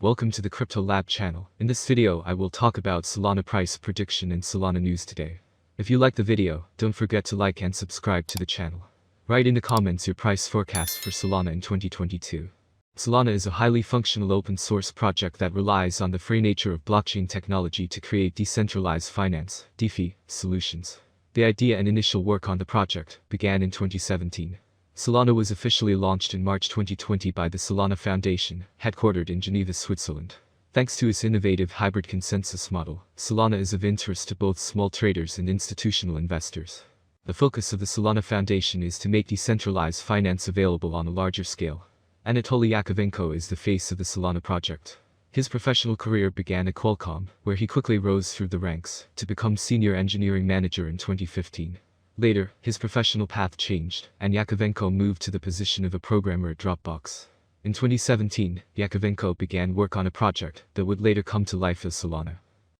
Welcome to the Crypto Lab channel. In this video I will talk about Solana price prediction and Solana news today. If you like the video, don't forget to like and subscribe to the channel. Write in the comments your price forecast for Solana in 2022. Solana is a highly functional open source project that relies on the free nature of blockchain technology to create decentralized finance (DeFi) solutions. The idea and initial work on the project began in 2017. Solana was officially launched in March 2020 by the Solana Foundation, headquartered in Geneva, Switzerland. Thanks to its innovative hybrid consensus model, Solana is of interest to both small traders and institutional investors. The focus of the Solana Foundation is to make decentralized finance available on a larger scale. Anatoly Yakovenko is the face of the Solana project. His professional career began at Qualcomm, where he quickly rose through the ranks to become senior engineering manager in 2015. Later, his professional path changed, and Yakovenko moved to the position of a programmer at Dropbox. In 2017, Yakovenko began work on a project that would later come to life as Solana.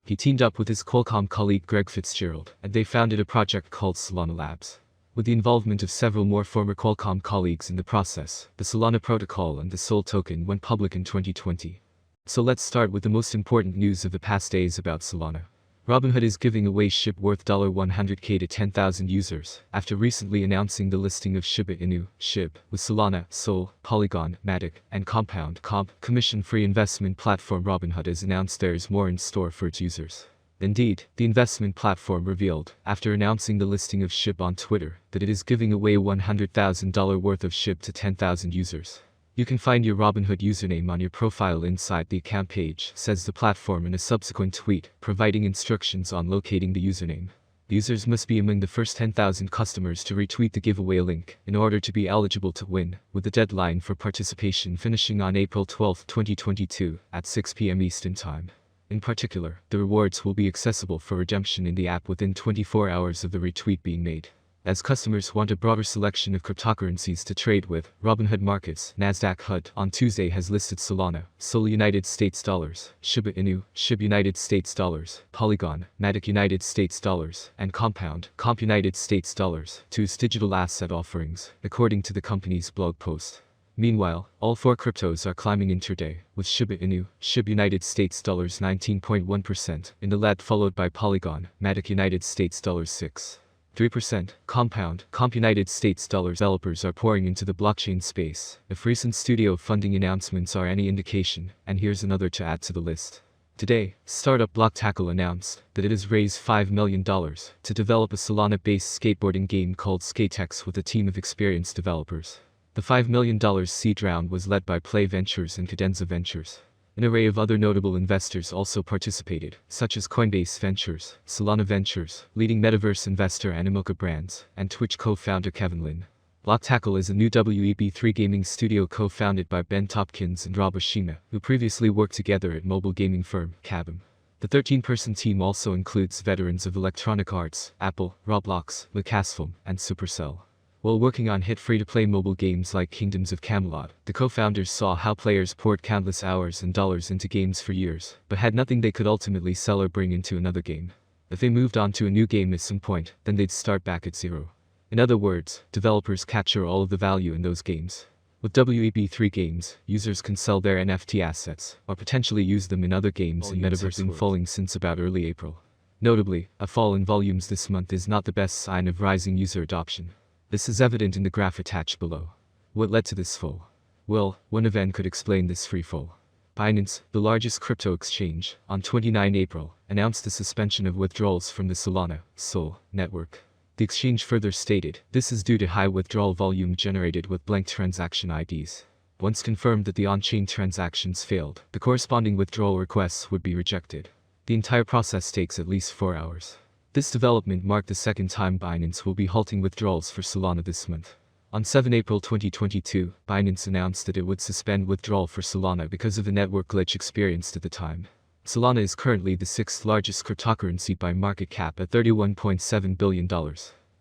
He teamed up with his Qualcomm colleague Greg Fitzgerald, and they founded a project called Solana Labs. With the involvement of several more former Qualcomm colleagues in the process, the Solana protocol and the SOL token went public in 2020. So let's start with the most important news of the past days about Solana. Robinhood is giving away SHIB worth $100K to 10,000 users, after recently announcing the listing of Shiba Inu, SHIB, with Solana, SOL, Polygon, Matic, and Compound, commission-free investment platform. Robinhood has announced there is more in store for its users. Indeed, the investment platform revealed, after announcing the listing of SHIB on Twitter, that it is giving away $100,000 worth of SHIB to 10,000 users. You can find your Robinhood username on your profile inside the account page, says the platform in a subsequent tweet, providing instructions on locating the username. Users must be among the first 10,000 customers to retweet the giveaway link in order to be eligible to win, with the deadline for participation finishing on April 12, 2022, at 6 p.m. Eastern Time. In particular, the rewards will be accessible for redemption in the app within 24 hours of the retweet being made. As customers want a broader selection of cryptocurrencies to trade with, Robinhood Markets, Nasdaq HUD, on Tuesday has listed Solana, SOL United States dollars, Shiba Inu, SHIB United States dollars, Polygon, Matic United States dollars, and Compound, Comp United States dollars, to its digital asset offerings, according to the company's blog post. Meanwhile, all four cryptos are climbing intraday, with Shiba Inu, SHIB United States dollars 19.1% in the lead, followed by Polygon, Matic United States dollars 6.3%, Compound, Comp United States dollars. Developers are pouring into the blockchain space, if recent studio funding announcements are any indication, and here's another to add to the list. Today, startup BlockTackle announced that it has raised $5 million to develop a Solana-based skateboarding game called Skatex with a team of experienced developers. The $5 million seed round was led by Play Ventures and Cadenza Ventures. An array of other notable investors also participated, such as Coinbase Ventures, Solana Ventures, leading metaverse investor Animoca Brands, and Twitch co-founder Kevin Lin. BlockTackle is a new Web3 gaming studio co-founded by Ben Topkins and Rob Oshima, who previously worked together at mobile gaming firm Kabam. The 13-person team also includes veterans of Electronic Arts, Apple, Roblox, Lucasfilm, and Supercell. While working on hit free-to-play mobile games like Kingdoms of Camelot, the co-founders saw how players poured countless hours and dollars into games for years, but had nothing they could ultimately sell or bring into another game. If they moved on to a new game at some point, then they'd start back at zero. In other words, developers capture all of the value in those games. With Web3 games, users can sell their NFT assets, or potentially use them in other games and metaverse, falling since about early April. Notably, a fall in volumes this month is not the best sign of rising user adoption. This is evident in the graph attached below. What led to this fall? Well, one event could explain this free fall. Binance, the largest crypto exchange, on 29 April, announced the suspension of withdrawals from the Solana, SOL, network. The exchange further stated, this is due to high withdrawal volume generated with blank transaction IDs. Once confirmed that the on-chain transactions failed, the corresponding withdrawal requests would be rejected. The entire process takes at least 4 hours. This development marked the second time Binance will be halting withdrawals for Solana this month. On 7 April 2022, Binance announced that it would suspend withdrawal for Solana because of the network glitch experienced at the time. Solana is currently the 6th largest cryptocurrency by market cap at $31.7 billion.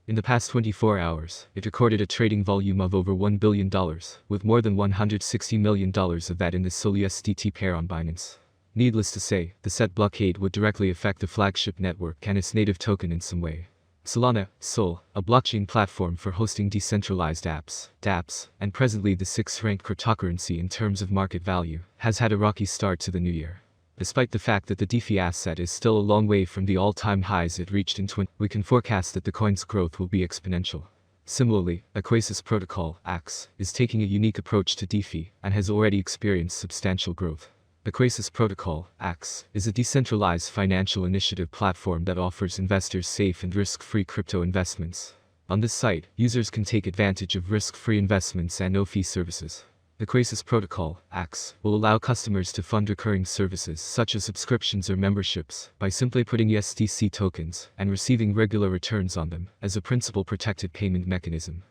In the past 24 hours, it recorded a trading volume of over $1 billion, with more than $160 million of that in the SOL-USDT pair on Binance. Needless to say, the set blockade would directly affect the flagship network and its native token in some way. Solana, Sol, a blockchain platform for hosting decentralized apps, dApps, and presently the 6th-ranked cryptocurrency in terms of market value, has had a rocky start to the new year. Despite the fact that the DeFi asset is still a long way from the all-time highs it reached in 2020, we can forecast that the coin's growth will be exponential. Similarly, Aquasis Protocol, AX, is taking a unique approach to DeFi and has already experienced substantial growth. Aquasis Protocol, AX, is a decentralized financial initiative platform that offers investors safe and risk-free crypto investments. On this site, users can take advantage of risk-free investments and no-fee services. Aquasis Protocol, AX, will allow customers to fund recurring services such as subscriptions or memberships by simply putting USDC tokens and receiving regular returns on them as a principal-protected payment mechanism.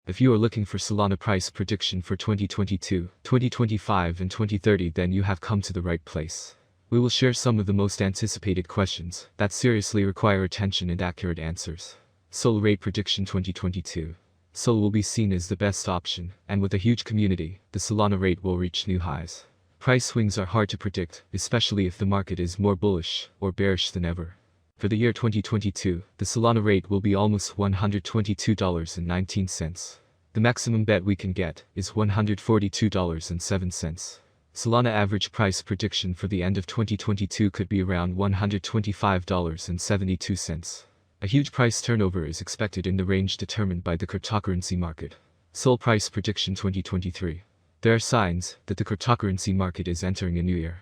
If you are looking for Solana price prediction for 2022, 2025 and 2030, then you have come to the right place. We will share some of the most anticipated questions that seriously require attention and accurate answers. Sol rate prediction 2022. Sol will be seen as the best option, and with a huge community, the Solana rate will reach new highs. Price swings are hard to predict, especially if the market is more bullish or bearish than ever. For the year 2022, the Solana rate will be almost $122.19. The maximum bet we can get is $142.07. Solana average price prediction for the end of 2022 could be around $125.72. A huge price turnover is expected in the range determined by the cryptocurrency market. Sol price prediction 2023. There are signs that the cryptocurrency market is entering a new era.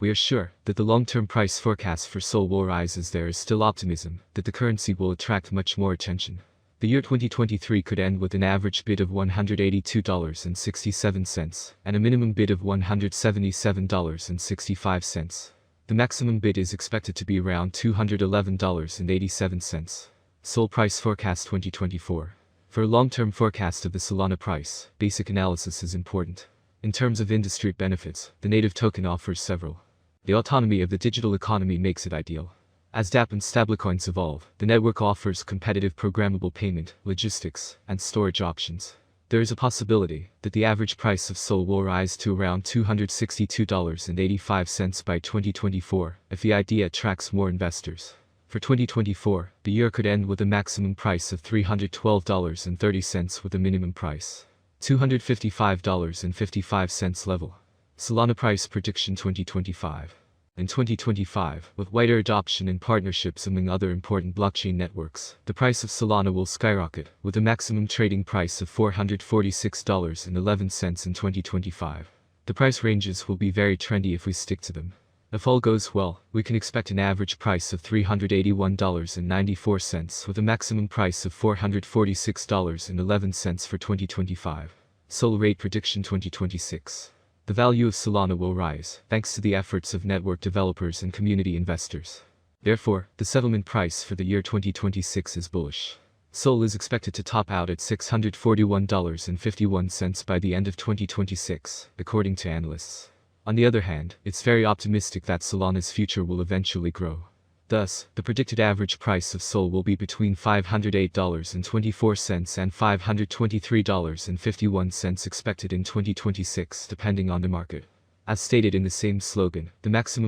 We are sure that the long-term price forecast for Sol will rise as there is still optimism that the currency will attract much more attention. The year 2023 could end with an average bid of $182.67 and a minimum bid of $177.65. The maximum bid is expected to be around $211.87. Sol price forecast 2024. For a long-term forecast of the Solana price, basic analysis is important. In terms of industry benefits, the native token offers several. The autonomy of the digital economy makes it ideal. As dApp and stablecoins evolve, the network offers competitive programmable payment, logistics, and storage options. There is a possibility that the average price of Sol will rise to around $262.85 by 2024 if the idea attracts more investors. For 2024, the year could end with a maximum price of $312.30 with a minimum price $255.55 level. Solana price prediction 2025. In 2025, with wider adoption and partnerships among other important blockchain networks, the price of Solana will skyrocket, with a maximum trading price of $446.11 in 2025. The price ranges will be very trendy if we stick to them. If all goes well, we can expect an average price of $381.94 with a maximum price of $446.11 for 2025. Sol rate prediction 2026. The value of Solana will rise, thanks to the efforts of network developers and community investors. Therefore, the settlement price for the year 2026 is bullish. Sol is expected to top out at $641.51 by the end of 2026, according to analysts. On the other hand, it's very optimistic that Solana's future will eventually grow. Thus, the predicted average price of Sol will be between $508.24 and $523.51 expected in 2026 depending on the market. As stated in the same slogan, the maximum